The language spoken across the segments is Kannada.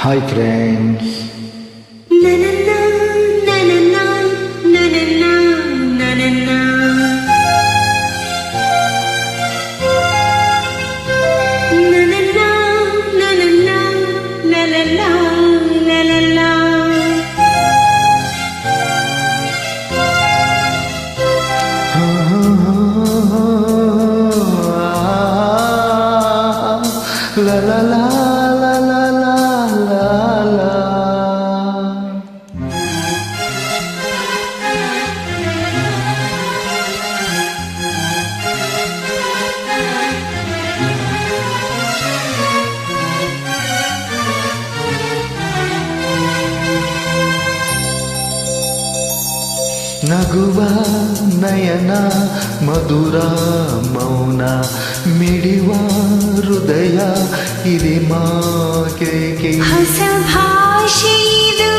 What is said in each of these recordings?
Hi friends. Na-na-na, na-na-na, na-na-na, na-na-na. Na-na-na, na-na-na, la-la-la, la-la-la. La la la la la la la la. ನಗುವ ನಯನ ಮಧುರ ಮೌನ ಮಿಡಿವ ಹೃದಯ ಇದೆ ಮಾಕೆ ಹೊಸ ಭಾಷೆಯಿದು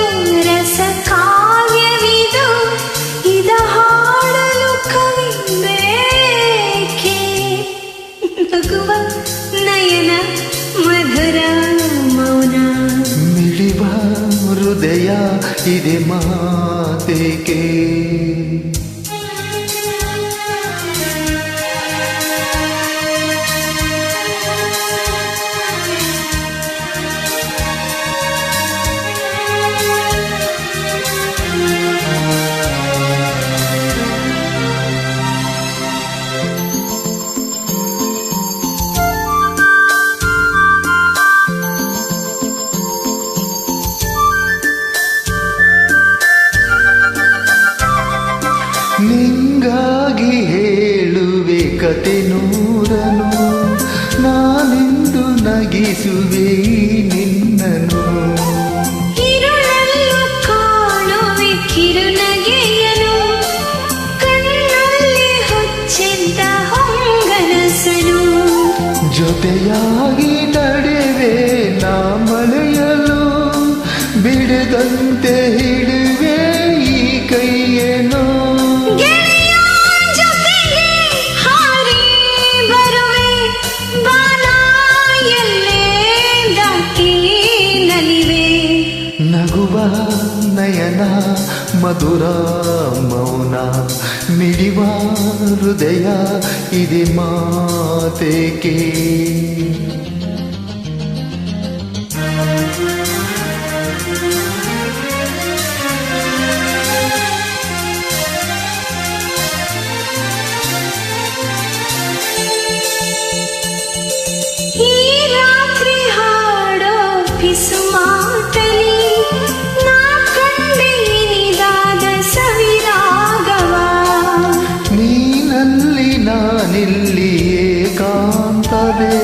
ರಸ ಕಾವ್ಯವಿದು ಇದ ಹಾಡಲು ಕವಿ ಬೇಕೆ ನಗುವ ನಯನ ಮಧುರ ಮೌನ ಮಿಡಿವ ಹೃದಯ ಇದೆ ಮಾತೇಕೆ ನಿಂಗಾಗಿ ಹೇಳುವೆ ಕತೆ ನೂರನು ನಾನೆಂದು ನಗಿಸುವೆ ನಿನ್ನನು ಇರುಳಲ್ಲೂ ಕಾಣುವೆ ಕಿರುನಗೆಯನು ಕಣ್ಣಲ್ಲಿ ಹೊಚ್ಚೆದ್ದ ಹೊಂಗನಸನು ಜೊತೆಯಾಗಿ ನಡೆವೆ ನಾ ಮಳೆಯಲು ಬಿಡದಂತೆ ಹಿಡುವೆ ಈ ಕೈಯೇನು ನಗುವ ನಯನ ಮಧುರ ಮೌನ ಮಿಡಿವ ಹೃದಯ ಇದೆ ಮಾತೇಕೆ ಈ ರಾತ್ರಿ ಹಾಡೋ ಪಿಸು ಮಾತಲಿ ನಾ ಕಂಡೆ ಇನಿದಾದ ಸವಿರಾಗವ ನೀನಲ್ಲಿ ನಾನಿಲ್ಲಿ ಏಕಾಂತವೇ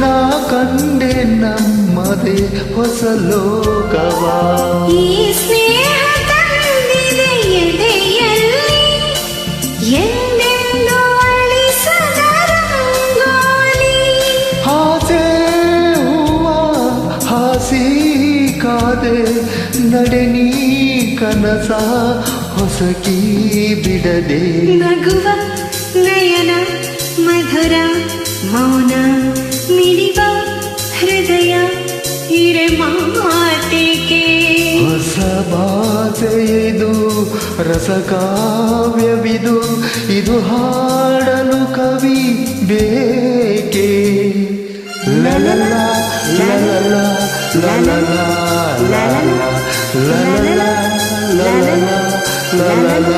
ನಾ ಕಂಡೆ ನಮ್ಮದೇ ಹೊಸ ಲೋಕವ ಈ ಸ್ನೇಹ ತಂದಿದೆ ಎದೆಯಲ್ಲಿ ಎಂದೆಂದು ಅಳಿಸದ ರಂಗೋಲಿ ಹಾಸೆ ಹೂವ ಹಾಸಿ ಕಾದೆ ನಡೆ ನೀ ಕನಸ ಹೊಸಕಿ ಬಿಡದೆ ನಗುವ ನಯನ ಮಧುರ ಮೌನ ಮಿಡಿವ ಹೃದಯ ಹಿರೆ ಮಾತಿಗೆ ಹೊಸ ಭಾಷೆಯಿದು ರಸ ಕಾವ್ಯವಿದು ಇದು ಹಾಡಲು ಕವಿ ಬೇಕೆ ಲಲಲ ಲಲಲ ಲಲಲ ಲಲಲ ಲಲಲ ಲಲಲ ಲಲಲ